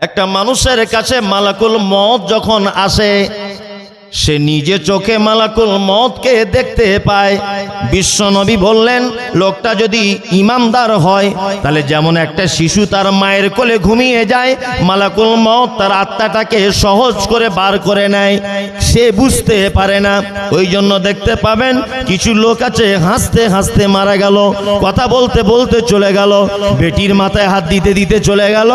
একটা মানুষের কাছে মালাকুল মউত যখন আসে, সে নিজে চোখে মালাকুল মউতকে দেখতে পায়। বিশ্বনবী বললেন, লোকটা যদি ঈমানদার হয় তাহলে যেমন একটা শিশু তার মায়ের কোলে ঘুমিয়ে যায়, মালাকুল মউত তার আত্মাটাকে সহজ করে বার করে নেয়, সে বুঝতে পারে না। ওই জন্য দেখতে পাবেন কিছু লোক আছে হাসতে হাসতে মারা গেল, কথা বলতে বলতে চলে গেল, বেটির মাথায় হাত দিতে দিতে চলে গেল,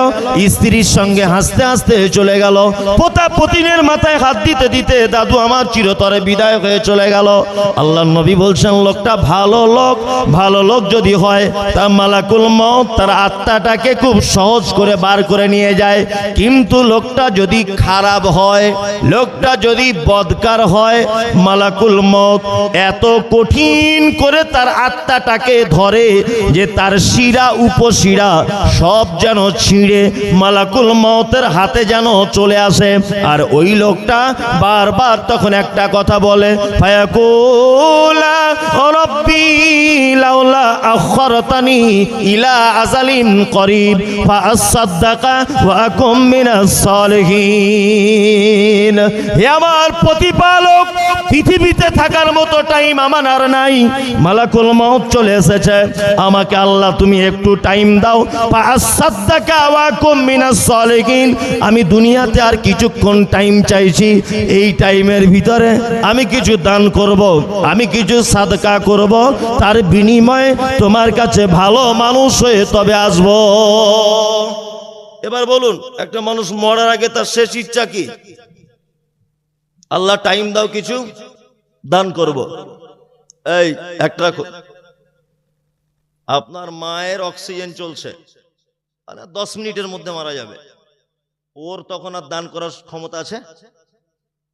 স্ত্রীর সঙ্গে হাসতে হাসতে চলে গেল, পোতা পতিনের মাথায় হাত দিতে দিতে দাদু আমার চিরতরে বিদায় হয়ে চলে গেল। আল্লাহর নবী বলছেন, লোকটা ভালো লোক যদি হয় তা মালাকুল মউত তার আত্মাটাকে খুব সহজ করে বার করে নিয়ে যায়। কিন্তু লোকটা যদি খারাপ হয়, লোকটা যদি বদকার হয়, মালাকুল মউত এত কঠিন করে তার আত্মাটাকে ধরে যে তার শিরা উপশিরা সব যেন ছিঁড়ে মালাকুল মউতের হাতে যেন চলে আসে। আর ওই লোকটা বারবার তখন একটা কথা বলে, ফায়াকুলা রাব্বি লাউলা আখরতানি ইলা আজালিন করিব ফাআসাদদাকা ওয়া আকুম মিনাস সালিহিন। হে আমার প্রতিপালক, পৃথিবীতে থাকার মতো টাইম আমার আর নাই, মালাকুল মউত চলে এসেছে, আমাকে আল্লাহ তুমি একটু টাইম দাও, ফাআসাদদাকা ওয়া আকুম মিনাস সালিহিন। আমি দুনিয়াতে আর কিছুক্ষণ টাইম চাইছি, এই টাইমের ভিতরে আমি কিছু দান করব, আমি কিছু সাদকা করব, তার বিনিময়ে তোমার কাছে ভালো মানুষ হয়ে তবে আসব। এবার বলুন, একটা মানুষ মরার আগে তার শেষ ইচ্ছা কি? আল্লাহ টাইম দাও, কিছু দান করব। এই একটা আপনার মায়ের অক্সিজেন চলছে, 10 মিনিটের মধ্যে মারা যাবে, ওর তখন আর দান করার ক্ষমতা আছে?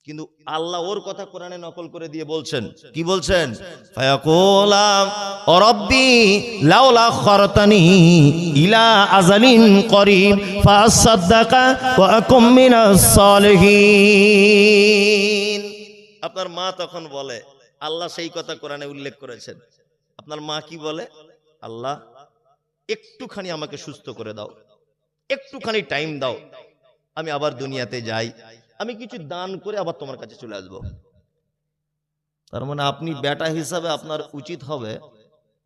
কিন্তু আল্লাহ ওর কথা কোরআনে নকল করে দিয়ে বলছেন, কি বলছেন? ফায়াকুলা রাব্বি লাউলা আখরতানি ইলা আজালিন করিব ফাসাদদাকা ওয়া আকুম মিনাস সালিহিন। আপনার মা তখন বলে, আল্লাহ সেই কথা কোরআনে উল্লেখ করেছেন, আপনার মা কি বলে? আল্লাহ একটুখানি আমাকে সুস্থ করে দাও, একটুখানি টাইম দাও, আমি আবার দুনিয়াতে যাই, আমি কিছু দান করে আবার তোমার কাছে চলে আসবো। তার মানে আপনি বেটা হিসাবে আপনার উচিত হবে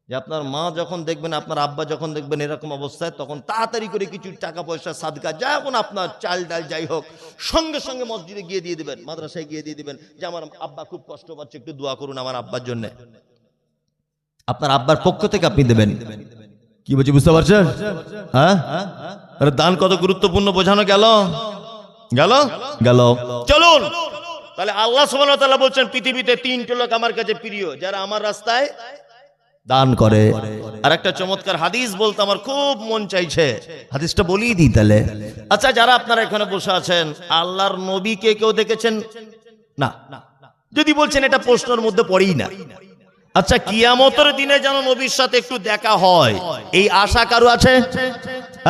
যে আপনার মা যখন দেখবেন, আপনার আব্বা যখন দেখবেন এরকম অবস্থায়, তখন তাড়াতাড়ি করে কিছু টাকা পয়সা সাদকা যখন আপনার চাল ডাল যাই হোক সঙ্গে সঙ্গে মসজিদে গিয়ে দিয়ে দিবেন, মাদ্রাসায় গিয়ে দিয়ে দিবেন যে আমার আব্বা খুব কষ্ট পাচ্ছে, একটু দোয়া করুন আমার আব্বার জন্য। আপনার আব্বার পক্ষ থেকে আপনি দেবেন। কি বলছি বুঝতে পারছেন? হ্যাঁ, দান কত গুরুত্বপূর্ণ বোঝানো গেল গেল গেল চলুন তাহলে আল্লাহ সুবহানাহু ওয়া তাআলা বলছেন, পৃথিবীতে 3টে লোক আমার কাছে প্রিয়, যারা আমার রাস্তায় দান করে। আর একটা চমৎকার হাদিস বলতে আমার খুব মন চাইছে, হাদিসটা বলিয়ে দিই তাহলে। আচ্ছা, যারা আপনারা এখানে বসে আছেন, আল্লাহর নবীকে কেউ দেখেছেন? না। যদি বলছেন এটা প্রশ্নের মধ্যে পড়েই না। আচ্ছা, কিয়ামতের দিনে যেন নবীর সাথে একটু দেখা হয়, এই আশা কারো আছে?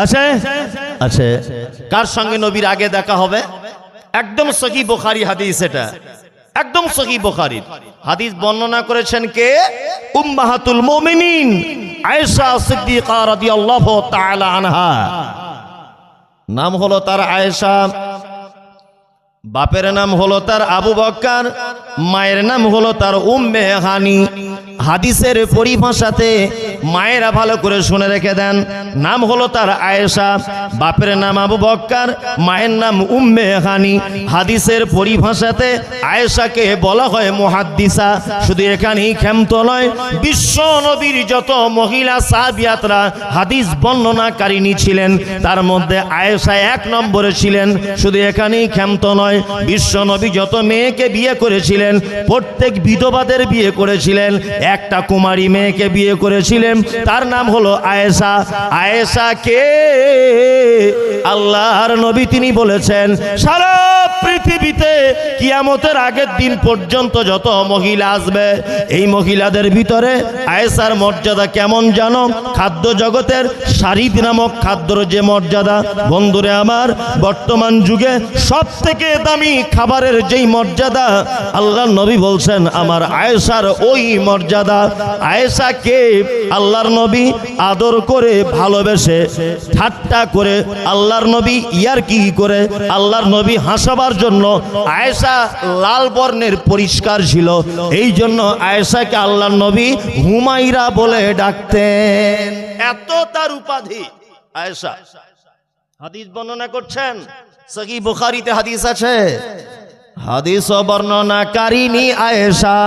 আছে আছে। কার সঙ্গে নবীর আগে দেখা হবে? একদম সহিহ বুখারী হাদিস, এটা একদম সহিহ বুখারী হাদিস। বর্ণনা করেছেন কে? উম্মাহাতুল মুমিনিন আয়েশা সিদ্দিকা রাদিয়াল্লাহু তাআলা আনহা। নাম হলো তার আয়েশা, বাপের নাম হলো তার আবু বকর, মায়ের নাম হলো তার উম্মে হানি। হাদিসের পরিভাষাতে মায়েরা ভালো করে শুনে রেখে দেন, নাম হলো তার আয়েশা, বাপের নাম আবু বকর, মায়ের নাম উম্মে হানি। হাদিসের পরিভাষাতে আয়েশাকে বলা হয় মুহাদ্দিসা। শুধু এখানেই ক্ষান্ত নয়, বিশ্ব নবীর যত মহিলা সাহাবিয়াতরা হাদিস বর্ণনাকারিণী ছিলেন, তার মধ্যে আয়েশা 1 নম্বরে ছিলেন। শুধু এখানেই ক্ষান্ত নয়, বিশ্ব নবী যত মেয়েকে বিয়ে করেছিলেন, প্রত্যেক বিধবাদের বিয়ে করেছিলেন, একটা কুমারী মেয়েকে বিয়ে করেছিলেন, তার নাম হলো আয়েশা। আয়েশাকে আল্লাহর নবী তিনি বলেছেন, সারা পৃথিবীতে কিয়ামতের আগের দিন পর্যন্ত যত মহিলা আসবে, এই মহিলাদের ভিতরে আয়েশার মর্যাদা কেমন জানো? খাদ্য জগতের শারিদ নামক খাদ্যর যে মর্যাদা, বন্ধুরে আমার, বর্তমান যুগে সব থেকে দামি খাবারের যেই মর্যাদা আল্লাহর নবী বলছেন আমার আয়েশার ওই মর্যাদা। আয়েশাকে আল্লাহর নবী আদর করে ভালোবেসে ঠাট্টা করে আল্লাহর নবী ইয়ারকি করে আল্লাহর নবী হাসাবার জন্য আয়েশা লাল বর্ণের পরিষ্কার ছিল, এই জন্য আয়েশাকে আল্লাহর নবী হুমায়রা বলে ডাকতেন। এত তার উপাধি আয়েশা। হাদিস বর্ণনা করছেন, সহিহ বুখারীতে হাদিস আছে, হাদিস বর্ণনাকারিনী আয়েশা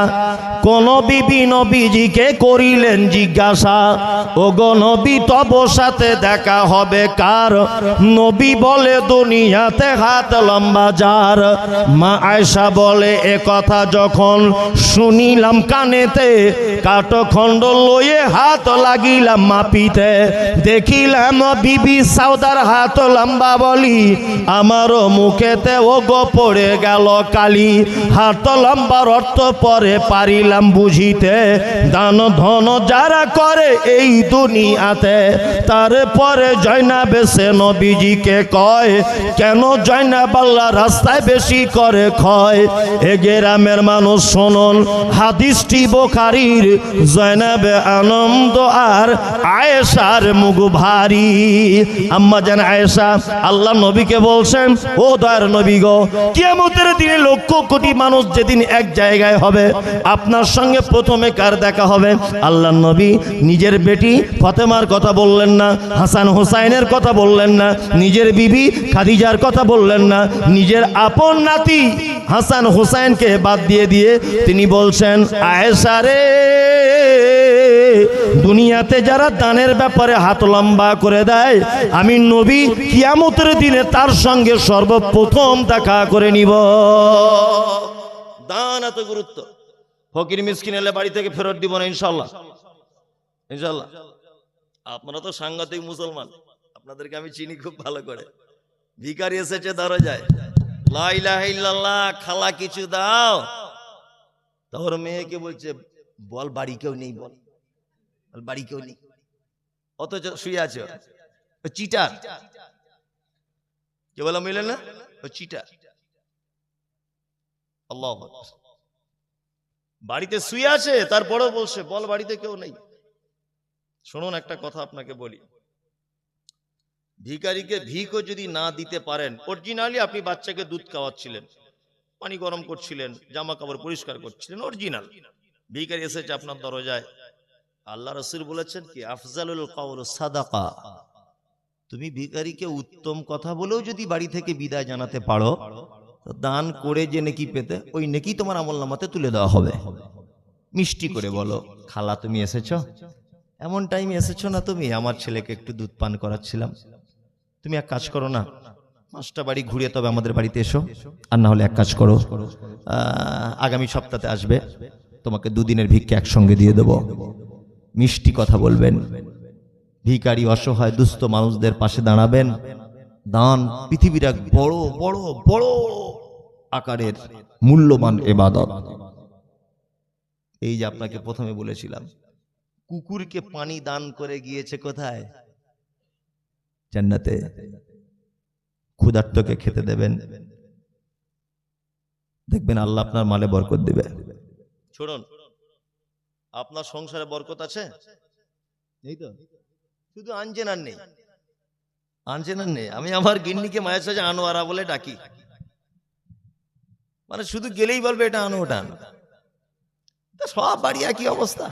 কোন বিবি নবীজিকে করিলেন জিজ্ঞাসা, ও গো নবী তব সাথে দেখা হবে কার? নবী বলে দুনিয়াতে হাত লম্বা যার। মা আয়েশা বলে এ কথা যখন শুনিলাম কানেতে, কাঠখণ্ড লয়ে হাত লাগিলাম মাপিতে, দেখিলাম বিবি সাউদার হাত লম্বা বলি, আমারও মুখেতে ও গো পড়ে গেল কালি। হাত লম্বার অর্থ পরে পারিলাম বুঝিতে, দান ধন যারা করে এই দুনিয়াতে। তারপরে জয়নাব এসে নবীজিকে কয়, কেন জয়নাব আল্লাহ রাস্তায় বেশি করে ক্ষয়? এ গ্রামের মানুষ শুনুন হাদিসটি বুখারীর। জয়নাবে আনন্দ আর আয়েশার মুখ ভারী। আম্মা জান আয়েশা আল্লাহ নবীকে বলছেন, ও দয়ার নবী গো, কিয়ামতের দিনে লক্ষ কোটি মানুষ যেদিন এক জায়গায় হবে, আপনার সঙ্গে প্রথমে কার দেখা হবে? আল্লাহ নবী নিজের বেটি ফাতেমার কথা বললেন না, হাসান হোসাইনের কথা বললেন না, নিজের বিবি খাদিজার কথা বললেন না, নিজের আপন নাতি হাসান হোসাইনকে বাদ দিয়ে তিনি বলছেন, আয়েশা রে, দুনিয়াতে যারা দানের ব্যাপারে হাত লম্বা করে দেয়, আমি নবী কিয়ামতের দিনে তার সঙ্গে সর্বপ্রথম দেখা করে নিব। দান এত গুরুত্ব। ফকির মিসকিন এলে বাড়ি থেকে ফেরত দিব না ইনশাআল্লাহ, ইনশাআল্লাহ। আপনারা তো সাংঘাতিক মুসলমান, আপনাদেরকে আমি চিনি খুব ভালো করে। ভিখারি এসেছে দরজায়, লা ইলাহা ইল্লাল্লাহ, খালা কিছু দাও। তোর মেয়েকে বলছে, বল বাড়ি কেউ নেই, বল বাড়ি কেউ নেই, অথচ শুয়ে আছে চিটার। কে বলা মিলেন না, চিটার। আল্লাহ বাড়িতে শুয়ে আছে, তারপরেও বলছে বল বাড়িতে কেউ নেই। শুনুন একটা কথা আপনাকে বলি, ভিখারিকে ভিখও যদি না দিতে পারেন, অরিজিনালি আপনি বাচ্চাকে দুধ খাওয়াচ্ছিলেন, পানি গরম করছিলেন, জামা কাপড় পরিষ্কার করছিলেন, অরিজিনাল। ভিখারি এসেছে আপনার দরজায়, আল্লাহ রাসূল বলেছেন কি, আফজালুল কাউল সাদাকা। তুমি ভিখারিকে উত্তম কথা বলেও যদি বাড়ি থেকে বিদায় জানাতে পারো, তো দান করে যে নেকি পেতে, ওই নেকি তোমার আমলনামাতে তুলে দেওয়া হবে। মিষ্টি করে বলো, খালা তুমি এসেছো, এমন টাইমে এসেছো না তুমি, আমার ছেলেকে একটু দুধ পান করাচ্ছিলাম, তুমি এক কাজ করো না, 5টা বাড়ি ঘুরিয়ে তবে আমাদের বাড়িতে এসো, আর না হলে এক কাজ করো, আগামী সপ্তাহে আসবে, তোমাকে 2 দিনের ভিক্ষা একসঙ্গে দিয়ে দেব। মিষ্টি কথা বলবেন, ভিখারি অসহায় দুস্থ মানুষদের পাশে দাঁড়াবেন। দান পৃথিবীর এক বড় বড় বড় আকারের মূল্যবান ইবাদত। এই যে আপনাকে প্রথমে বলেছিলাম, কুকুরকে পানি দান করে গিয়েছে কোথায়? জান্নাতে। ক্ষুধার্তকে খেতে দেবেন, দেখবেন আল্লাহ আপনার মালে বরকত দিবে। শুনুন, আপনার সংসারে বরকত আছে, এই তো শুধু আনছেন আর নেই, আনছেন আর নেই। আমি আমার গিন্নিকে মায়ের সাথে আনোয়ারা বলে ডাকি, মানে শুধু গেলেই বলবে এটা আনো ওটা আনো। সব বাড়ি একই অবস্থা,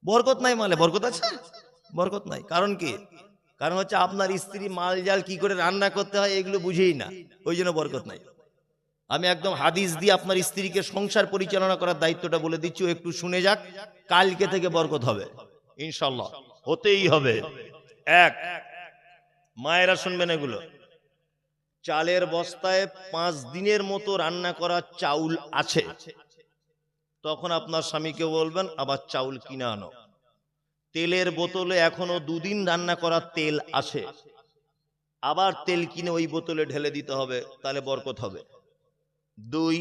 বরকত নাই মালে। বরকত আছে? বরকত নাই। কারণ কি? কারণ হচ্ছে আপনার স্ত্রী মাল জাল কি করে রান্না করতে হয় এগুলো বুঝেই না, ওই জন্য বরকত নাই। আমি একদম হাদিস দিয়ে আপনার স্ত্রীকে সংসার পরিচালনা করার দায়িত্বটা বলে দিচ্ছি, একটু শুনে যাক, কালকে থেকে বরকত হবে ইনশাআল্লাহ, হতেই হবে। এক, মায়েরা শুনবেন এগুলো, চালের বস্তায় 5 দিনের মতো রান্না করা চাউল আছে, তখন আপনার স্বামীকে বলবেন আবার চাউল কিনে আনো। তেলের বোতলে এখনো 2 দিন রান্না করা তেল আছে, আবার তেল কিনে ওই বোতলে ঢেলে দিতে হবে, তাহলে বরকত হবে। 2,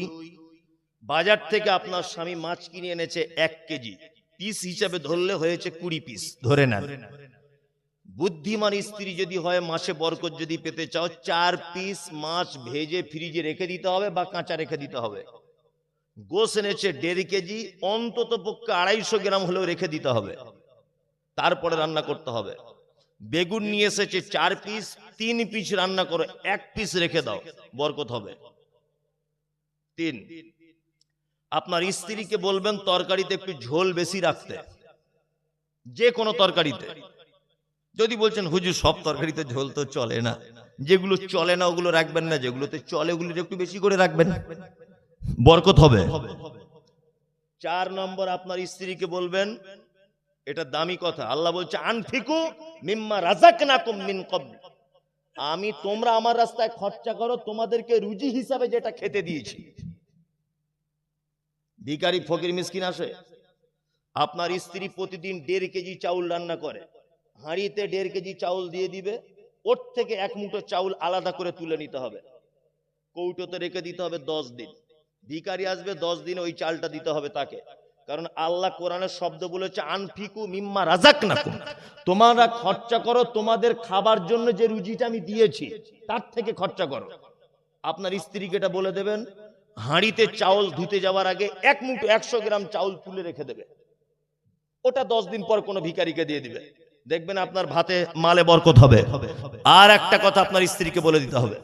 বাজার থেকে আপনার স্বামী মাছ কিনে এনেছে 1 কেজি, পিস হিসাবে ধরলে হয়েছে 20 পিস ধরে নেন। বুদ্ধিমান স্ত্রী যদি হয়, মাসে বরকত যদি পেতে চাও, 4 পিস মাছ ভেজে ফ্রিজে রেখে দিতে হবে বা কাঁচা রেখে দিতে হবে। গোশ এনেছে 1.5 কেজি, অন্তত পক্ষে 250 গ্রাম হলেও রেখে দিতে হবে, তারপরে রান্না করতে হবে। বেগুন নিয়ে এসেছে 4 পিস, 3 পিস রান্না করো, 1 পিস রেখে দাও, বরকত হবে। 3, আপনার স্ত্রীকে বলবেন তরকারিতে একটু ঝোল বেশি রাখতে, যে কোনো তরকারিতে। যদি বলছেন হুজুর সব তরকারিতে ঝোল তো চলে না, যেগুলো চলে না ওগুলো রাখবেন না, যেগুলোতে চলে ওগুলো একটু বেশি করে রাখবেন, বরকত হবে। 4 নম্বর, আপনার স্ত্রীকে বলবেন, এটা দামি কথা, আল্লাহ বলছে আনফিকু মিম্মা রাযাকনাকুম মিন ক্বাবল, আমি তোমরা আমার রাস্তায় খরচা করো, তোমাদেরকে রুজি হিসাবে যেটা খেতে দিয়েছি। ভিখারি ফকির মিসকিন আসে, আপনার স্ত্রী প্রতিদিন 1.5 কেজি চাউল রান্না করে, হাঁড়িতে 1.5 কেজি চাউল দিয়ে দিবে, ওর থেকে 1 মুঠো চাউল আলাদা করে তুলে নিতে হবে, কৌটোতে রেখে দিতে হবে 10 দিন। ভিখারি আসবে 10 দিনে ওই চালটা দিতে হবে তাকে, কারণ আল্লাহ কোরআনের শব্দ বলেছে আনফিকু মিম্মা রাযাকনাকুম, তোমরা খরচা করো তোমাদের খাবার জন্য যে রুজিটা আমি দিয়েছি তার থেকে খরচা করো। আপনার স্ত্রীকে এটা বলে দেবেন, হাঁড়িতে চাউল ধুতে যাওয়ার আগে 1 মুঠো 100 গ্রাম চাউল তুলে রেখে দেবে, ওটা 10 দিন পর কোনো ভিখারিকে দিয়ে দিবে, দেখবেন আপনার ভাতে মালে বরকত হবে। আর একটা কথা আপনার স্ত্রীকে বলে দিতে হবে,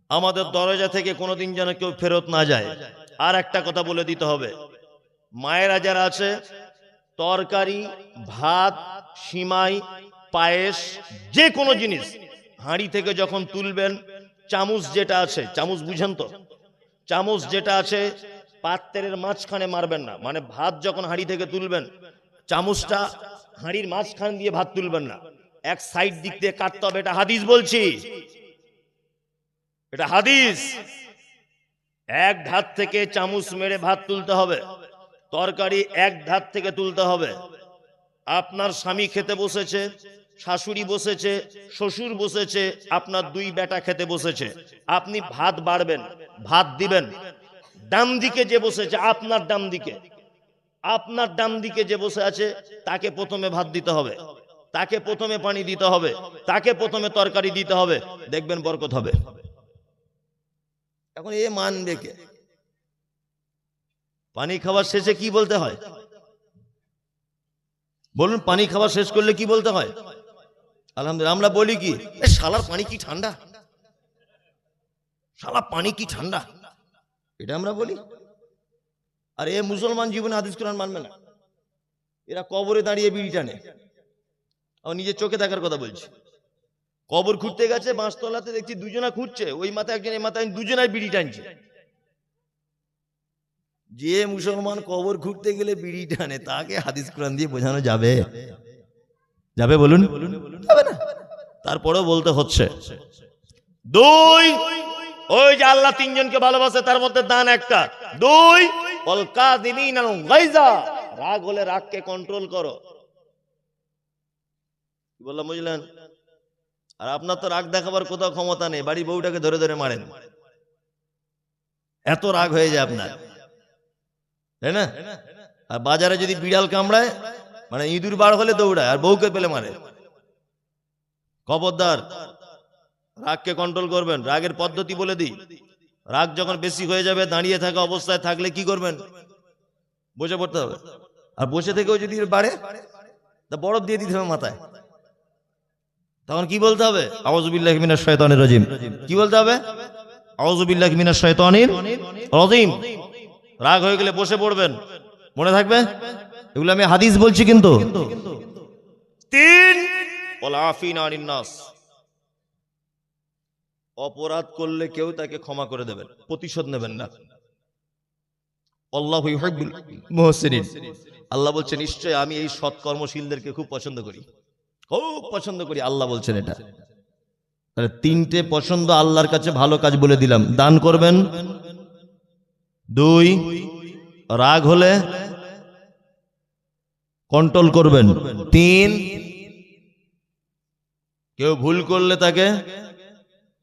আমাদের দরজা থেকে কোনোদিন যেন কেউ ফেরত না যায়। আর একটা কথা বলে দিতে হবে, মায়েরা যারা আছে, তরকারি, ভাত, সিমাই, পায়েস, যে কোনো জিনিস হাঁড়ি থেকে যখন তুলবেন, চামচ যেটা আছে, চামচ বুঝেন তো, চামচ যেটা আছে পাত্রের মাঝখানে মারবেন না, মানে ভাত যখন হাঁড়ি থেকে তুলবেন, চামচটা হাঁড়ির মাঝখান দিয়ে ভাত তুলবেন না, এক সাইড দিক দিয়ে কাটতে হবে। এটা হাদিস বলছি, এটা হাদিস। এক ধার থেকে চামচ মেরে ভাত তুলতে হবে, তরকারি এক ধার থেকে তুলতে হবে। আপনার স্বামী খেতে বসেছে, শাশুড়ি বসেছে, শ্বশুর বসেছে, আপনার 2 বেটা খেতে বসেছে, আপনি ভাত বাড়বেন, ভাত দিবেন, ডান দিকে যে বসেছে, আপনার ডান দিকে, আপনার ডান দিকে যে বসে আছে তাকে প্রথমে ভাত দিতে হবে, তাকে প্রথমে পানি দিতে হবে, তাকে প্রথমে তরকারি দিতে হবে, দেখবেন বরকত হবে। এখন এ মানবে কে? পানি খাওয়ার শেষে কি বলতে হয় বলুন? পানি খাওয়া শেষ করলে কি বলতে হয়? আলহামদুলিল্লাহ। আমরা বলি কি, এ শালার পানি কি ঠান্ডা, শালা পানি কি ঠান্ডা, এটা আমরা বলি। আর এ মুসলমান জীবনে হাদিস কোরআন মানবে না, এরা কবরে দাঁড়িয়ে বিড়ি টানে। আমার নিজের চোখে দেখার কথা বলছি, কবর খুঁড়তে গেছে, বাঁশতলাতে দেখছি 2 জনা খুঁড়ছে, ওই মাথায় একজন, এই মাথায় 2 জনাই বিড়ি টানছে। যে মুসলমান কবর খুঁড়তে গেলে বিড়ি টানে, তাকে হাদিস কোরআন দিয়ে বোঝানো যাবে? যাবে বলুন? যাবে না। তারপরেও বলতে হচ্ছে। 2, ওই যে আল্লাহ 3 জনকে ভালোবাসে, তার মধ্যে দান একটা। 2, ওয়াল কাযিমিনাল গায়জা, রাগ হলে রাগকে কন্ট্রোল করো। কি বললাম বুঝলেন? আর আপনার তো রাগ দেখাবার কোথাও ক্ষমতা নেই, বাড়ি বউটাকে ধরে ধরে মারেন, এত রাগ হয়ে যায় আপনার, তাই না? আর বাজারে যদি বিড়াল কামড়ায়, মানে ইঁদুর বার হলে দৌড়ায়, আর বউকে পেলে মারে। খবরদার, রাগকে কন্ট্রোল করবেন। রাগের পদ্ধতি বলে দিই, রাগ যখন বেশি হয়ে যাবে, দাঁড়িয়ে থাকা অবস্থায় থাকলে কি করবেন? বসে পড়তে হবে। আর বসে থেকেও যদি বাড়ে, তা বরফ দিয়ে দিতে হবে মাথায়। তখন কি বলতে হবে? আউযু বিল্লাহি মিনাশ শাইতানির রাজিম। কি বলতে হবে? আউযু বিল্লাহি মিনাশ শাইতানির রাজিম। রাগ হয়ে গেলে বসে পড়বেন, মনে থাকবে? এগুলো আমি হাদিস বলছি কিন্তু। 3, ওয়াল আফিনা আনিন নাস, অপরাধ করলে কেউ তাকে ক্ষমা করে দেবেন, প্রতিশোধ নেবেন না। আল্লাহু ইউহিব্বুল মুহসিনিন, আল্লাহ বলছেন নিশ্চয় আমি এই সৎকর্মশীলদেরকে খুব পছন্দ করি, খুব পছন্দ করি, আল্লাহ বলছেন এটা। তাহলে 3টে পছন্দ আল্লাহর কাছে ভালো কাজ বলে দিলাম। দান করবেন, 2, রাগ হলে কন্ট্রোল করবেন, 3, কেউ ভুল করলে তাকে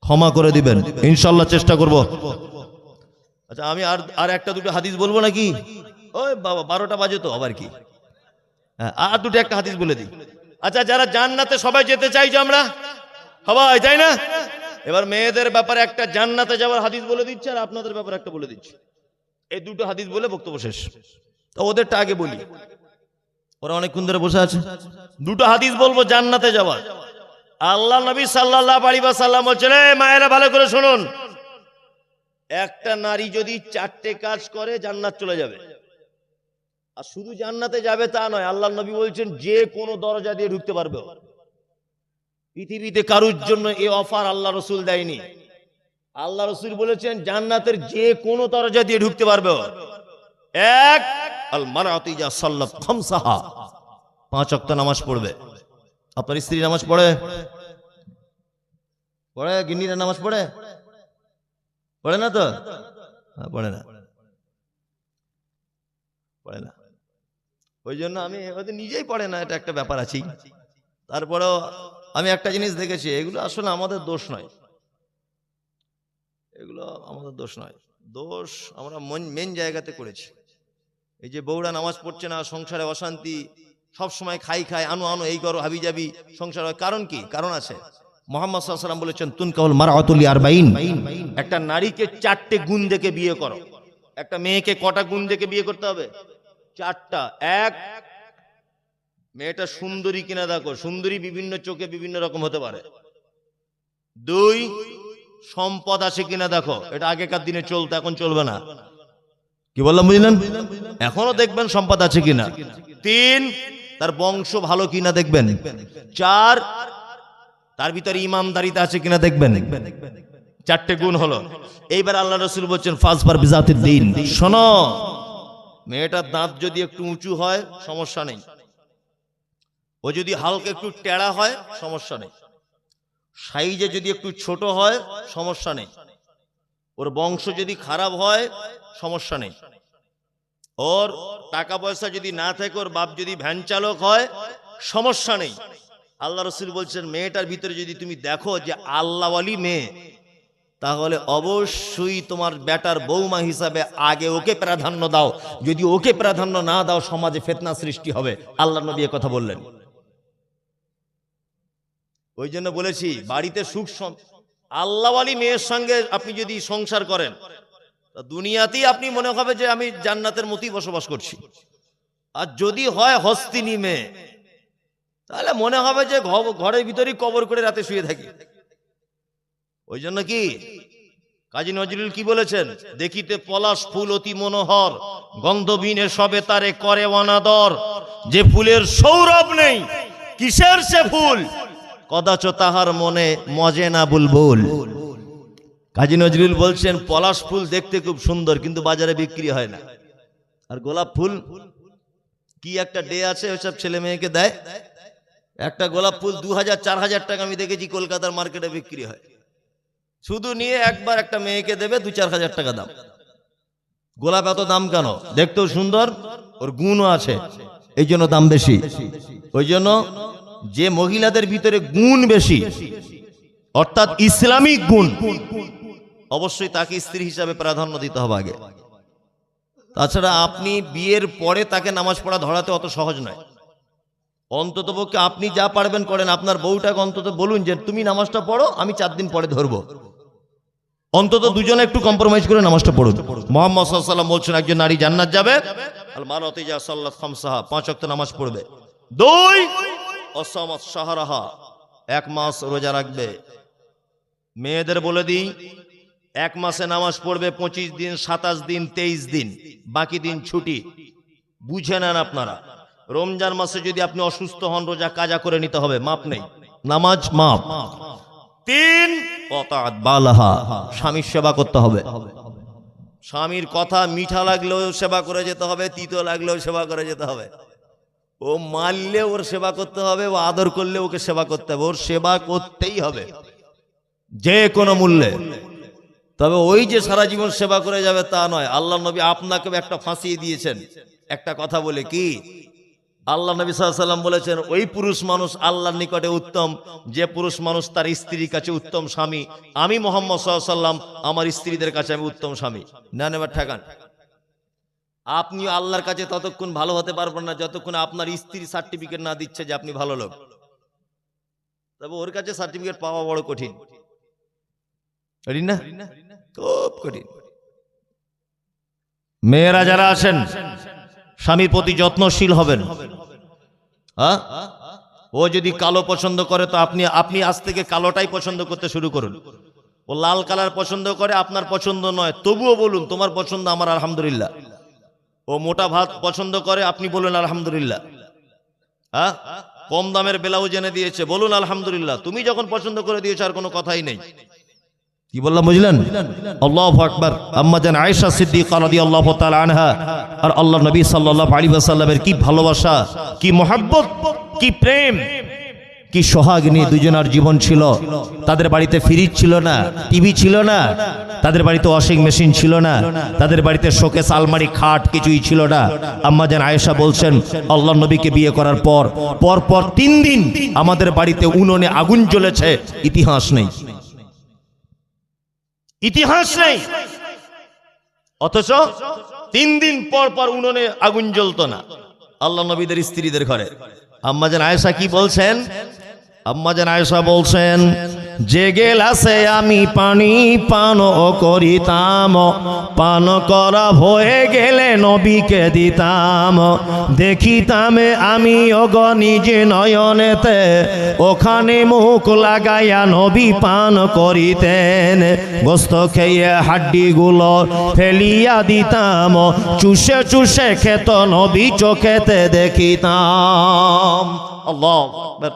ক্ষমা করে দিবেন। ইনশাআল্লাহ চেষ্টা করব। আচ্ছা, আমি আর একটা দুটো হাদিস বলবো নাকি? ওই বাবা 12টা বাজে তো, আবার কি? আর দুটো একটা হাদিস বলে দিই। আচ্ছা, যারা জান্নাতে সবাই যেতে চাই যে আমরা সবাই, তাই না? এবার মেয়েদের ব্যাপারে একটা জান্নাতে যাওয়ার হাদিস বলে দিচ্ছে, আর আপনাদের ব্যাপারে একটা বলে দিচ্ছে। এই দুটো হাদিস বলে বক্তব্য শেষ। তো ওদেরটা আগে বলি, ওরা অনেকক্ষণ ধরে বসে আছে। দুটো হাদিস বলবো জান্নাতে যাওয়ার। আল্লাহ নবী সাল্লাল্লাহু আলাইহি ওয়াসাল্লাম বলেছেন, এই মায়েরা ভালো করে শুনুন, একটা নারী যদি 4টে কাজ করে জান্নাত চলে যাবে। আর শুধু জান্নাতে যাবে তা নয়, আল্লাহ নবী বলছেন যে কোনো দরজা দিয়ে ঢুকতে পারবে। পৃথিবীতে কারুর জন্য এই অফার আল্লাহ রসুল দেয়নি। আল্লাহ রসুল বলেছেন জান্নাতের যে কোনো দরজা দিয়ে ঢুকতে পারবে। এক, আল মারআতু ইযা সাল্লাত খামসাহা, 5 ওয়াক্ত নামাজ পড়বে। আপনার স্ত্রী নামাজ পড়ে? পড়ে? গিন্নিরা নামাজ পড়ে? পড়ে না তো? পড়ে না, পড়ে না। ওই জন্য আমি হয়তো নিজেই পড়ে না, এটা একটা ব্যাপার আছেই। তারপরেও আমি একটা জিনিস দেখেছি, এগুলো আসলে আমাদের দোষ নয়, এগুলো আমাদের দোষ নয়, দোষ আমরা মেন জায়গাতে করেছি। এই যে বউরা নামাজ পড়ছে না, সংসারে অশান্তি, সব সময় খাই আনো এই করো, হাবি যাবি সংসার হয়, কারণ কি? কারণ আছে। মুহাম্মদ সাল্লাল্লাহু আলাইহি ওয়াসাল্লাম বলেছেন তুনকাহুল মারআতু লি 40, একটা নারীকে 4টে গুণ দেখে বিয়ে করো। একটা মেয়েকে কটা গুণ দেখে বিয়ে করতে হবে? 4টা। এক, মেয়েটা সুন্দরী কিনা দেখো, সুন্দরী বিভিন্ন চোখে বিভিন্ন রকম হতে পারে। 2, সম্পদ আছে কিনা দেখো, এটা আগেকার দিনে চলতো, এখন চলবে না। কি বললাম বুঝলেন? এখনো দেখবেন সম্পদ আছে কিনা। 3, তার বংশ ভালো কিনা দেখবেন। 4, তার ভিতরে ইমানদারিতা আছে কিনা দেখবেন। 4টে গুণ হলো। এইবার আল্লাহ রাসূল বলছেন ফাজফার বিজাতিদ দ্বীন, শোনো, মেয়েটার দাঁত যদি একটু উঁচু হয় সমস্যা নেই, ও যদি হালকা একটু টেড়া হয় সমস্যা নেই, সাইজে যদি একটু ছোট হয় সমস্যা নেই, ওর বংশ যদি খারাপ হয় সমস্যা নেই, ওর টাকা পয়সা যদি না থাকে, ওর বাপ যদি ভ্যান চালক হয় সমস্যা নেই। আল্লাহ রাসূল বলছেন মেয়েটার ভিতরে যদি তুমি দেখো যে আল্লাহওয়ালি মেয়ে, তাহলে অবশ্যই তোমার বেটার বৌমা হিসাবে আগে ওকে প্রাধান্য দাও। যদি ওকে প্রাধান্য না দাও সমাজে ফিতনা সৃষ্টি হবে। আল্লাহর নবী এই কথা বললেন। ওই জন্য বলেছি বাড়িতে সুখ, আল্লাহওয়ালি মেয়ের সঙ্গে আপনি যদি সংসার করেন, দুনিয়াতেই আপনি মনে হবে যে আমি জান্নাতের মতোই বসবাস করছি। আর যদি হয় হস্তিনী মেয়ে, তাহলে মনে হবে যে ঘরের ভিতরেই কবর করে রাতে শুয়ে থাকি। ওই জন্য কি কাজী নজরুল কি বলেছেন, দেখিতে পলাশ ফুল অতি মনোহর, গন্ধবিনে সবে তারে করে অনাদর, যে ফুলের সৌরভ নেই কিসের সে ফুল, কদাচ তাহার মনে মজে না বুলবুল। কাজী নজরুল বলছেন পলাশ ফুল দেখতে খুব সুন্দর, কিন্তু বাজারে বিক্রি হয় না। আর গোলাপ ফুল কি একটা ডে আছে, ওইসব ছেলে মেয়েকে দেয়। একটা গোলাপ ফুল 2000-4000 টাকা আমি দেখেছি কলকাতার মার্কেটে বিক্রি হয়। শুধু নিয়ে একবার একটা মেয়েকে দেবে 2-4 হাজার টাকা দাম। গোলাপ এত দাম কেন? দেখতেও সুন্দর, ওর গুণও আছে, এই জন্য দাম বেশি। ওই জন্য যে মহিলাদের ভিতরে গুণ বেশি, অর্থাৎ ইসলামিক গুণ, অবশ্যই তাকে স্ত্রী হিসাবে প্রাধান্য দিতে হবে আগে। তাছাড়া আপনি বিয়ের পরে তাকে নামাজ পড়া ধরাতে অত সহজ নয়। অন্ততপক্ষে আপনি যা পারবেন করেন, আপনার বউটাকে অন্তত বলুন যে তুমি নামাজটা পড়ো, আমি 4 দিন পরে ধরবো। অন্তত দুজনে একটু কম্প্রোমাইজ করে নামাজটা পড়ুন। মুহাম্মদ সাল্লাল্লাহু আলাইহি ওয়াসাল্লাম বলছেন একজন নারী জান্নাত যাবে, আল মারআতু ইযা সাল্লাত খামসাহা, 5 ওয়াক্ত নামাজ পড়বে। 2, অসামাত শাহরাহা, 1 মাস রোজা রাখবে। মেয়েদের বলে দিই, 1 মাসে নামাজ পড়বে 25 দিন, 27 দিন, 23 দিন, বাকি দিন ছুটি। বুঝে নেন আপনারা, রমজান মাসে যদি আপনি অসুস্থ হন, রোজা কাজা করে নিতে হবে, মাপ নেই, নামাজ মাপ। 3, অতাআত বালাহা, স্বামীর সেবা করতে হবে। স্বামীর কথা মিঠা লাগলেও সেবা করে যেতে হবে, তিতো লাগলেও সেবা করে যেতে হবে। ও মারলে ওর সেবা করতে হবে, ও আদর করলে ওকে সেবা করতে হবে, ওর সেবা করতেই হবে যে কোনো মূল্যে। তবে ওই যে সারা জীবন সেবা করে যাবে তা নয়। আল্লাহ নবী আপনাকে একটা ফাঁসিয়ে দিয়েছেন একটা কথা বলে, কি আল্লাহ নবী সাল্লাল্লাহু আলাইহি ওয়াসাল্লাম বলেছেন ওই পুরুষ মানুষ আল্লাহর নিকটে উত্তম যে পুরুষ মানুষ তার স্ত্রীর কাছে উত্তম স্বামী। আমি মুহাম্মদ সাল্লাল্লাহু আলাইহি ওয়াসাল্লাম আমার স্ত্রীদের কাছে আমি উত্তম স্বামী। না নেবার ঠেকান। আপনি আল্লাহর কাছে ততক্ষণ ভালো হতে পারবেন না যতক্ষণ আপনার স্ত্রী সার্টিফিকেট না দিচ্ছে যে আপনি ভালো লোক। তবে ওর কাছে সার্টিফিকেট পাওয়া বড় কঠিন, কঠিন না? খুব কঠিন। মেয়েরা যারা আছেন স্বামীর প্রতি যত্নশীল হবেন। হ্যাঁ, ও যদি কালো পছন্দ করে তো আপনি আজ থেকে কালোটাই পছন্দ করতে শুরু করুন। ও লাল কালার পছন্দ করে, আপনার পছন্দ নয়, তবুও বলুন তোমার পছন্দ আমার আলহামদুলিল্লাহ। ও মোটা ভাত পছন্দ করে, আপনি বলুন আলহামদুলিল্লাহ। হ্যাঁ, কম দামের ব্লাউজ এনে দিয়েছে, বলুন আলহামদুলিল্লাহ। তুমি যখন পছন্দ করে দিয়েছো আর কোনো কথাই নেই। কি বললাম বুঝলেন? আল্লাহু আকবার। আম্মা জান আয়েশা সিদ্দিকা রাদিয়াল্লাহু তাআলা আনহা আর আল্লাহর নবী সাল্লাল্লাহু আলাইহি ওয়াসাল্লামের কি ভালোবাসা, কি মহব্বত, কি প্রেম, কি সোহাগ নিয়ে দুজনের জীবন ছিল। তাদের বাড়িতে ফ্রিজ ছিল না, টিভি ছিল না, তাদের বাড়িতে ওয়াশিং মেশিন ছিল না, তাদের বাড়িতে শোকেস আলমারি খাট কিছুই ছিল না। আম্মা জান আয়েশা বলছেন আল্লাহর নবীকে বিয়ে করার পর 3 দিন আমাদের বাড়িতে উনুনে আগুন জ্বলেছে, ইতিহাস নেই, ইতিহাস নেই। অথচ 3 দিন পর উনুনে আগুন জ্বলতো না আল্লাহ নবীদের স্ত্রীদের ঘরে। আম্মা জান আয়েশা কি বলছেন? আম্মা জান আয়েশা বলছেন, যে গেলাসে আমি পানি পান করিতাম, পান করা হয়ে গেলে নবীকে দিতাম, দেখিতাম আমি ওগ নিজে নয়নেতে, ওখানে মুখ লাগাইয়া নবী পান করিতেন। গোস্ত খেয়ে হাড্ডিগুলো ফেলিয়া দিতাম, চুষে চুষে খেত নবী চোখেতে দেখিতাম। আল্লাহু আকবার।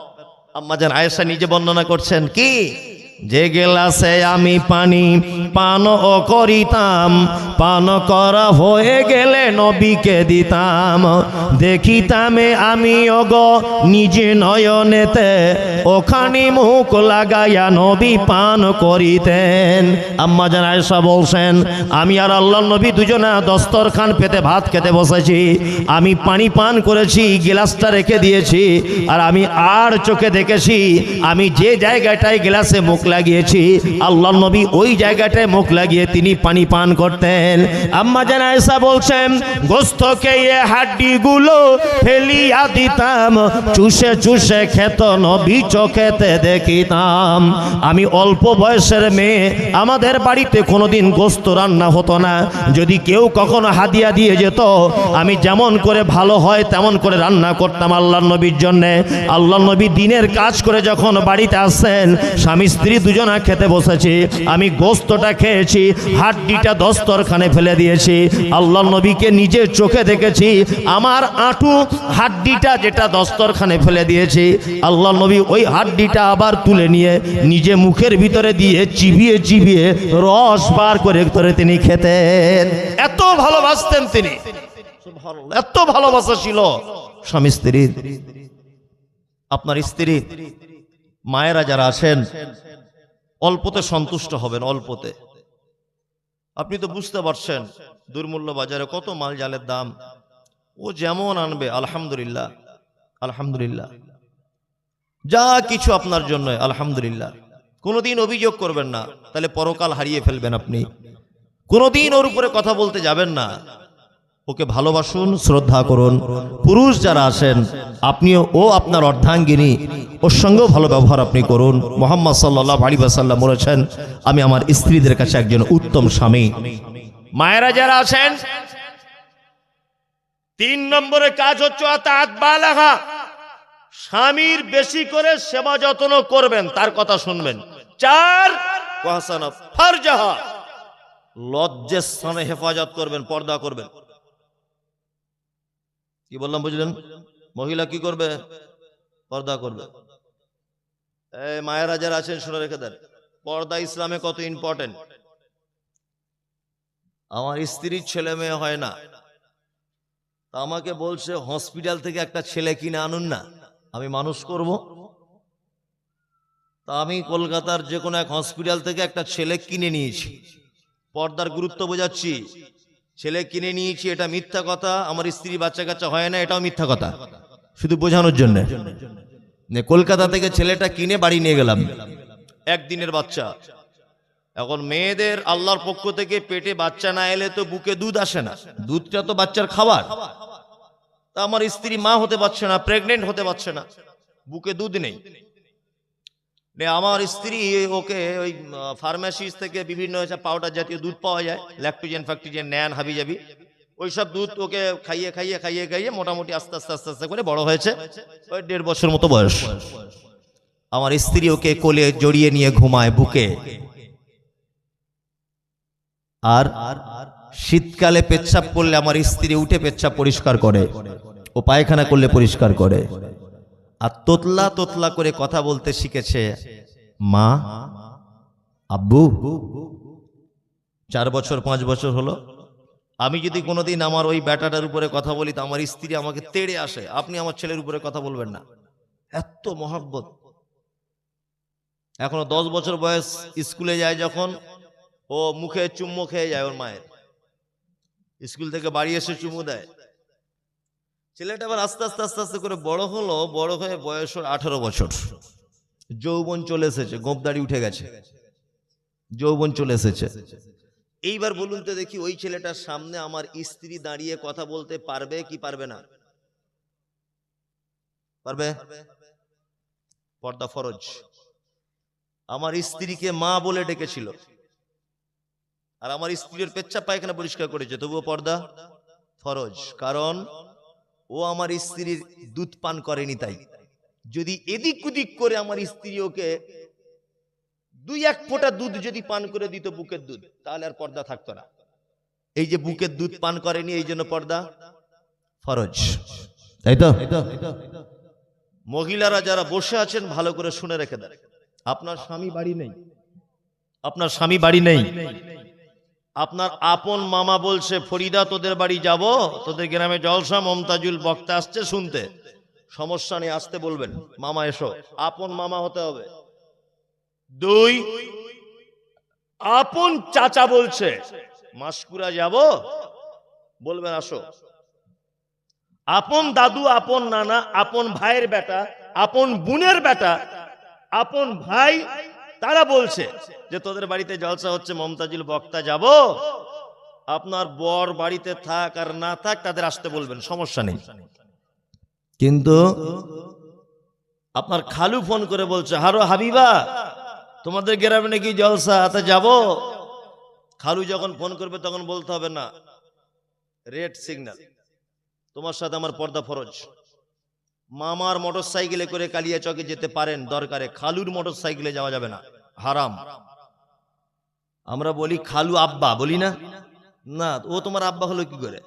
আম্মা জান আয়েশা নিজে বর্ণনা করছেন কি, যে গেলাসে আমি পানি পান করিতাম, পান করা হয়ে গেলে নবীকে দিতাম, দেখিতাম আমি ওগ নিজে নয়নেতে, ওখানে মুখ লাগাইয়া নবী পান করিতেন। আম্মা জান আয়েশা বলছেন, আমি আর আল্লাহর নবী দুজনা দস্তরখান পেতে ভাত খেতে বসেছি, আমি পানি পান করেছি, গ্লাসটা রেখে দিয়েছি, আর আমি আর চোখে দেখেছি আমি যে জায়গাটায় গ্লাসে মুখ লাগিয়েছি আল্লাহর নবী ওই জায়গাটায় মুখ লাগিয়ে তিনি পানি পান করতেন। আম্মা জান আয়েশা বলছেন, গোস্ত খেয়ে হাড্ডিগুলো ফেলিয়া দিতাম, চুষে চুষে খেত নবী চোখেতে দেখিতাম। আমি অল্প বয়সের মেয়ে, আমাদের বাড়িতে কোনোদিন গোস্ত রান্না হতো না, যদি কেউ কখনো হাদিয়া দিয়ে যেত আমি যেমন করে ভালো হয় তেমন করে রান্না করতাম আল্লাহর নবীর জন্য। আল্লাহর নবী দিনের কাজ করে যখন বাড়িতে আসছেন, স্বামী স্ত্রী দুজনা খেতে বসেছি, আমি গোস্তটা খেয়েছি, হাড্ডিটা দস্তরখানে ফেলে দিয়েছি। আল্লাহর নবীকে নিজের চোখে দেখেছি, আমার আঁটু হাড্ডিটা যেটা দস্তরখানে ফেলে দিয়েছি, আল্লাহর নবী ওই হাড্ডিটা আবার তুলে নিয়ে নিজে মুখের ভিতরে দিয়ে চিবিয়ে চিবিয়ে রস বার করে তিনি খেতেন। এত ভালোবাসতেন তিনি, এত ভালোবাসা ছিল স্বামী স্ত্রীর। আপনার স্ত্রী মায়েরা যারা আছেন অল্পতে সন্তুষ্ট হবেন, অল্পতে। আপনি তো বুঝতে পারছেন দুর্মূল্য বাজারে কত মাল জালের দাম, ও যেমন আনবে আলহামদুলিল্লাহ, আলহামদুলিল্লাহ, যা কিছু আপনার জন্য আলহামদুলিল্লাহ। কোনোদিন অভিযোগ করবেন না, তাহলে পরকাল হারিয়ে ফেলবেন আপনি। কোনোদিন ওর উপরে কথা বলতে যাবেন না, ওকে ভালোবাসুন, শ্রদ্ধা করুন। পুরুষ যারা আছেন আপনিও ও আপনার অর্ধাঙ্গিনী, ওর সঙ্গেও ভালো ব্যবহার আপনি করুন। মুহাম্মদ সাল্লাল্লাহু আলাইহি ওয়াসাল্লাম বলেছেন, আমি আমার স্ত্রীদের কাছে একজন উত্তম স্বামী। মায়েরা যারা আছেন 3 নম্বরে কাজ হচ্ছে আতাত বালাগা, স্বামীর বেশি করে সেবা যত্ন করবেন, তার কথা শুনবেন। 4 ওয়াহসানা ফারজাহা, লজ্জার স্থানে হেফাজত করবেন, পর্দা করবেন। কি বললাম বুঝলেন? মহিলা কি করবে? পর্দা করবে। এই মায়েরা যারা আছেন শুনে রেখে দেন, পর্দা ইসলামে কত ইম্পর্টেন্ট। আমার স্ত্রীর ছেলে মেয়ে হয় না, তা আমাকে বলছে হসপিটাল থেকে একটা ছেলে কিনে আনুন না, আমি মানুষ করব। তা আমি কলকাতার যে কোনো এক হসপিটাল থেকে একটা ছেলে কিনে নিয়েছি, পর্দার গুরুত্ব বোঝাচ্ছি। ছেলে কিনে নিয়েছি এটা মিথ্যা কথা, আমার স্ত্রী বাচ্চা কাচ্চা হয় না এটাও মিথ্যা কথা, শুধু বোঝানোর জন্য। কলকাতা থেকে ছেলেটা কিনে বাড়ি নিয়ে গেলাম, 1 দিনের বাচ্চা। এখন মেয়েদের আল্লাহর পক্ষ থেকে পেটে বাচ্চা না এলে তো বুকে দুধ আসে না, দুধটা তো বাচ্চার খাবার। তা আমার স্ত্রী মা হতে পারছে না, প্রেগনেন্ট হতে পারছে না, বুকে দুধ নেই। আমার স্ত্রী ওকে ওই ফার্মেসিস থেকে বিভিন্ন পাউডার জাতীয় দুধ পাওয়া যায়, ল্যাকটোজেন ফ্যাক্টোজেন নেন হাবি যাবি, ওইসব দুধ ওকে খাইয়ে খাইয়ে খাইয়ে খাইয়ে মোটামুটি আস্তে আস্তে আস্তে আস্তে করে বড় হয়েছে, ওই 1.5 বছর মতো বয়স। আমার স্ত্রী ওকে কোলে জড়িয়ে নিয়ে ঘুমায় বুকে, আর শীতকালে পেচ্ছাপ করলে আমার স্ত্রী উঠে পেচ্ছাপ পরিষ্কার করে, ও পায়খানা করলে পরিষ্কার করে, আর তোতলা তোতলা করে কথা বলতে শিখেছে, মা, আব্বু। 4 বছর 5 বছর হলো। আমি যদি কোনোদিন আমার ওই ব্যাটাটার উপরে কথা বলি তো আমার স্ত্রী আমাকে তেড়ে আসে, আপনি আমার ছেলের উপরে কথা বলবেন না, এত মহব্বত। এখনো 10 বছর বয়স, স্কুলে যায় যখন, ও মুখে চুম্মো খেয়ে যায় ওর মায়ের, স্কুল থেকে বাড়ি এসে চুমু দেয়। ছেলেটা আবার আস্তে আস্তে আস্তে আস্তে করে বড় হলো, বড় হয়ে বয়স 18 বছর, যৌবন চলে এসেছে, গোঁপদাড়ি উঠে গেছে, যৌবন চলে এসেছে। এইবার বলুন তো দেখি, ওই ছেলেটার সামনে আমার স্ত্রী দাঁড়িয়ে কথা বলতে পারবে কি পারবে না? পারবে? পর্দা ফরজ। আমার স্ত্রীকে মা বলে ডেকেছিল, আর আমার স্ত্রীর পেচ্ছাপ পায়খানা পরিষ্কার করেছে, তবুও পর্দা ফরজ, কারণ ও আমার স্ত্রীর দুধ পান করেনি। তাই যদি এদিক ওদিক করে আমার স্ত্রী ওকে 2-1 ফোঁটা দুধ যদি পান করে দিত, বুকের দুধ, তাহলে আর পর্দা থাকতো না। এই যে বুকের দুধ পান করেনি, এই জন্য পর্দা ফরজ, তাই তো? মহিলারা যারা বসে আছেন ভালো করে শুনে রেখে দেন, আপনার স্বামী বাড়ি নেই, আপনার স্বামী বাড়ি নেই, আপনার আপন মামা বলছে, ফরিদা তোদের বাড়ি যাব, তোদের গ্রামে জলসা, মমতাজুল বক্তা আসছে শুনতে, সমস্যা নেই, আসতে বলবেন, মামা এসো, আপন মামা হতে হবে। 2, আপন চাচা বলছে মাসকুরা যাব, বলবেন আসো। আপন দাদু, আপন নানা, আপন ভাইয়ের বেটা, আপন বোনের বেটা, আপন ভাই, তারা বলছে যে তোদের বাড়িতে জলসা হচ্ছে, মমতাজুল বক্তা যাব, আপনার বর বাড়িতে থাক আর না থাক, তাদের আসতে বলবেন, সমস্যা নেই। কিন্তু আপনার খালু ফোন করে বলছে, হারো হাবিবা, তোমাদের গ্রামে নাকি জলসা, তা যাব। খালু যখন ফোন করবে তখন বলতে হবে, না, রেড সিগন্যাল, তোমার সাথে আমার পর্দা ফরজ। মামার মোটর সাইকেলে করে কালিয়াচকে যেতে পারেন দরকারে, খালুর মোটর সাইকেলে যাওয়া যাবে না, হারাম। আমরা বলি খালু আব্বা, বলি না? না, ও তোমার আব্বা হলো কি করে?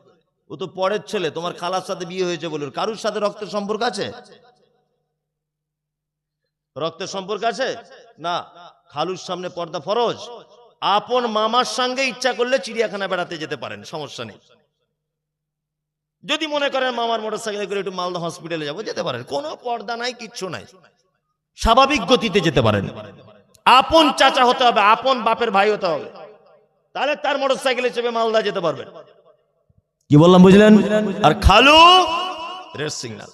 ও তো পরের ছেলে, তোমার খালার সাথে বিয়ে হয়েছে বলুন, কারুর সাথে রক্তের সম্পর্ক আছে? রক্তের সম্পর্ক আছে না। খালুর সামনে পর্দা ফরজ। আপন মামার সঙ্গে ইচ্ছা করলে চিড়িয়াখানা বেড়াতে যেতে পারেন, সমস্যা নেই। যদি মনে করেন মামার মোটরসাইকেলে করে একটু মালদা হসপিটালে যাবো, যেতে পারেন, কোনো পর্দা নাই, কিচ্ছু নাই, স্বাভাবিক গতিতে যেতে পারেন। আপন চাচা হতে হবে, আপন বাপের ভাই হতে হবে, তাহলে তার মোটরসাইকেলে চেপে মালদা যেতে পারবেন। কি বললাম বুঝলেন? আর খালু রেড সিগন্যাল।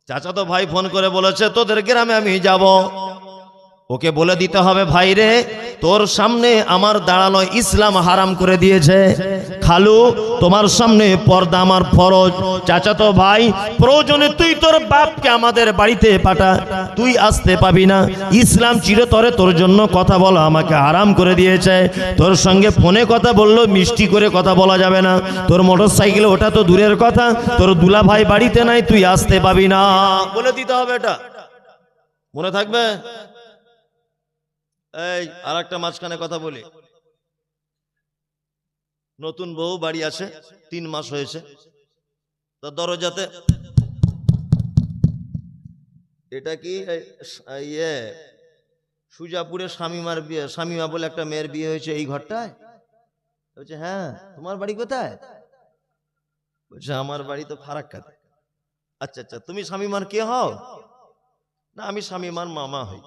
চাচা তো ভাই ফোন করে বলেছে তোদের গ্রামে আমি যাব, ওকে বলে দিতে হবে, ভাই রে, তোর সামনে আমার দাঁড়ানো ইসলাম হারাম করে দিয়েছে, খালু তোমার সামনে পর্দা আমার ফরজ। চাচাতো ভাই, প্রয়োজনে তুই তোর বাপকে আমাদের বাড়িতে পাঠা, তুই আসতে পাবি না, ইসলাম চিরতরে তোর জন্য কথা বলা আমাকে হারাম করে দিয়েছে। তোর সঙ্গে ফোনে কথা বললো, মিষ্টি করে কথা বলা যাবে না, তোর মোটর সাইকেলে ওটা তো দূরের কথা, তোর দুলা ভাই বাড়িতে নাই, তুই আসতে পাবি না, বলে দিতে হবে। এটা মনে থাকবে। এই আরেকটা মাঝখানে কথা বলি, নতুন বউ বাড়ি আছে, 3 মাস হয়েছে, তো দরজাতে, এটা কি ইয়ে সুজাপুরে শামিমার বিয়ে, শামিমা বলে একটা মেয়ের বিয়ে হয়েছে এই ঘরটায়? বলছে হ্যাঁ। তোমার বাড়ি কোথায়? বলছে আমার বাড়ি তো ফারাক্কাতে। আচ্ছা আচ্ছা, তুমি শামিমার কে হও? না, আমি শামিমার মামা হই।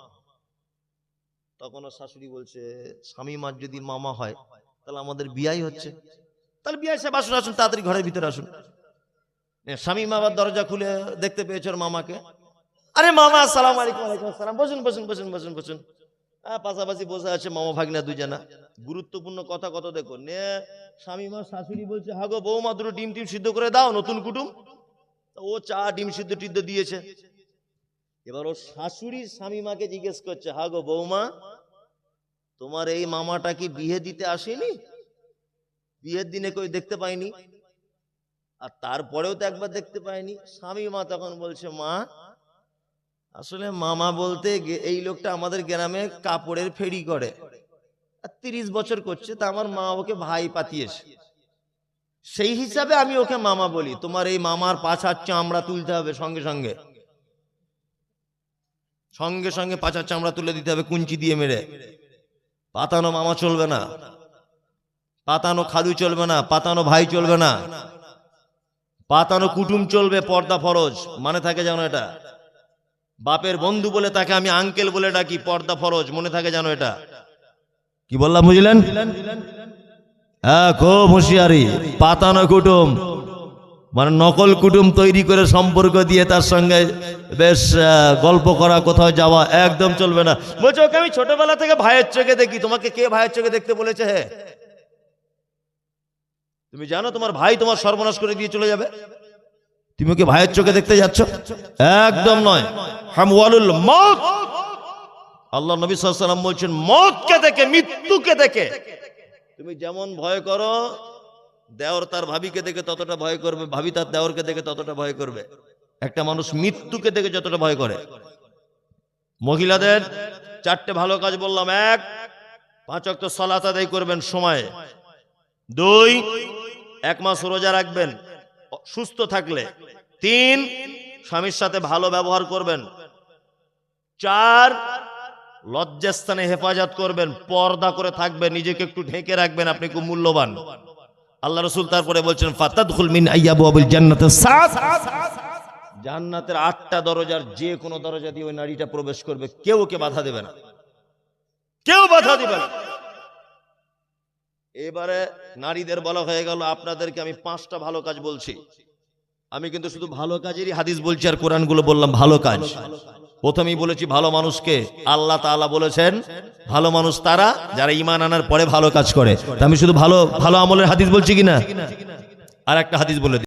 তখন শাশুড়ি বলছে, শামিমার যদি মামা হয় তাহলে আমাদের বিয়াই হচ্ছে, তাহলে বিয়ে সাহেব আসুন, আসুন তাড়াতাড়ি ঘরের ভিতরে আসুন। শামিমা আবার দরজা খুলে দেখতে পেয়েছে ওর মামাকে। আরে মামা, আসসালামু আলাইকুম। ওয়ালাইকুম আসসালাম, বসুন বসুন বসুন বসুন বসুন। পাশাপাশি বসে আছে মামা ভাগনা দুজনা, গুরুত্বপূর্ণ কথা কত দেখো নে। শামিমার শাশুড়ি বলছে, হাগো বৌমা, দুটো ডিম টিম সিদ্ধ করে দাও, নতুন কুটুম। ও চা ডিম সিদ্ধ টিদ্ধ দিয়েছে। এবার ওর শাশুড়ি স্বামীমাকে জিজ্ঞেস করছে, হা গো বৌমা, তোমার এই মামাটা কি বিয়ে দিতে আসেনি? বিয়ের দিনে কই দেখতে পাইনি, আর তারপরেও তো একবার দেখতে পাইনি। স্বামীমা তখন বলছে, মা আসলে মামা বলতে এই লোকটা আমাদের গ্রামে কাপড়ের ফেরি করে, আর 30 বছর করছে, তা আমার মা ওকে ভাই পাতিয়েছে, সেই হিসাবে আমি ওকে মামা বলি। তোমার এই মামার পাছার চামড়া তুলতে হবে, সঙ্গে সঙ্গে সঙ্গে সঙ্গে পাছার চামড়া তুলে দিতে হবে, কুঞ্চি দিয়ে মেরে। পাতানো মামা চলবে না, পাতানো খালু চলবে না, পাতানো ভাই চলবে না, পাতানো কুটুম চলবে, পর্দা ফরজ, মানে থাকে জানো এটা। বাপের বন্ধু বলে তাকে আমি আঙ্কেল বলে ডাকি, পর্দা ফরজ, মনে থাকে জানো এটা। কি বললাম বুঝলেন? হ্যাঁ, খুব হুঁশিয়ারি। পাতানো কুটুম মানে নকল কুটুম তৈরি করে সম্পর্ক দিয়ে তার সঙ্গে বেশ গল্প করা, কোথাও যাওয়া একদম চলবে না। বলছো ওকে আমি ছোটবেলা থেকে ভাইয়ের চোখে দেখি। তোমাকে কে ভাইয়ের চোখে দেখতে বলেছে? হে, তুমি জানো তোমার ভাই তোমার সর্বনাশ করে দিয়ে চলে যাবে? তুমি ওকে ভাইয়ের চোখে দেখতে যাচ্ছ? একদম নয়। হামওয়ালুল মউত, আল্লাহ নবী সাল্লাল্লাহু আলাইহি ওয়াসাল্লাম বলছেন, মউতকে দেখে, মৃত্যুকে দেখে তুমি যেমন ভয় করো, দেওর তার ভাবিকে দেখে ততটা ভয় করবে, ভাবি তার দেওরকে দেখে ততটা ভয় করবে। একটা মানুষ মৃত্যুকে দেখে যতটা ভয় করে। মহিলাদের 4টে ভালো কাজ বললাম। 1, 5 ওয়াক্ত সালাত আদায় করবেন সময়ে। 2, 1 মাস রোজা রাখবেন সুস্থ থাকলে। 3, স্বামীর সাথে ভালো ব্যবহার করবেন। 4, লজ্জাস্থানে হেফাজত করবেন, পর্দা করে থাকবেন, নিজেকে একটু ঢেকে রাখবেন, আপনি খুব মূল্যবান। আল্লাহ রাসূল তারপরে বলছেন, ফাতাদখুল মিন আইয়াবুল জান্নাতি 7, জান্নাতের 8টা দরজার যে কোনো দরজা দিয়ে ওই নারীটা প্রবেশ করবে, কেউ ওকে বাধা দেবে না, কেউ বাধা দিবে না। এবারে নারীদের বলা হয়ে গেল, আপনাদেরকে আমি 5টা ভালো কাজ বলছি। আমি কিন্তু শুধু ভালো কাজেরই হাদিস বলছি আর কোরআনগুলো বললাম ভালো কাজ। প্রথমেই বলেছি ভালো মানুষকে আল্লাহ তাআলা বলেছেন ভালো মানুষ তারা যারা ঈমান আনার পরে ভালো কাজ করে। তা আমি শুধু ভালো ভালো আমলের হাদিস বলছি কিনা? আর একটা হাদিস বলে